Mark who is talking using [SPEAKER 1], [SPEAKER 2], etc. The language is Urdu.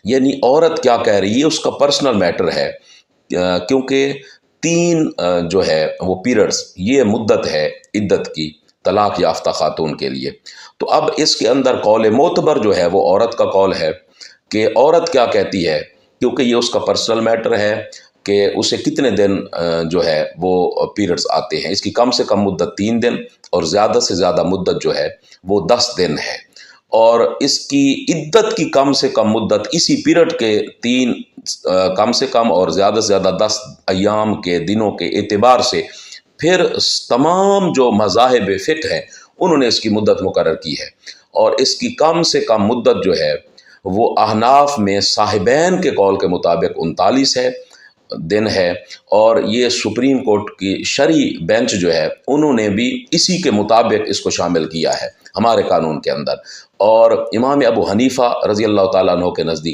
[SPEAKER 1] یعنی عورت کیا کہہ رہی ہے اس کا پرسنل میٹر ہے، کیونکہ 3 جو ہے وہ پیریڈز یہ مدت ہے عدت کی طلاق یافتہ خاتون کے لیے۔ تو اب اس کے اندر قول معتبر جو ہے وہ عورت کا قول ہے کہ عورت کیا کہتی ہے، کیونکہ یہ اس کا پرسنل میٹر ہے کہ اسے کتنے دن جو ہے وہ پیریڈز آتے ہیں۔ اس کی کم سے کم مدت 3 دن اور زیادہ سے زیادہ مدت جو ہے وہ 10 دن ہے، اور اس کی عدت کی کم سے کم مدت اسی پیریڈ کے 3 کم سے کم اور زیادہ سے زیادہ 10 ایام کے دنوں کے اعتبار سے پھر تمام جو مذاہب فقہ ہیں انہوں نے اس کی مدت مقرر کی ہے، اور اس کی کم سے کم مدت جو ہے وہ احناف میں صاحبین کے قول کے مطابق 39 دن ہے، اور یہ سپریم کورٹ کی شرعی بینچ جو ہے انہوں نے بھی اسی کے مطابق اس کو شامل کیا ہے ہمارے قانون کے اندر، اور امام ابو حنیفہ رضی اللہ تعالیٰ عنہ کے نزدیک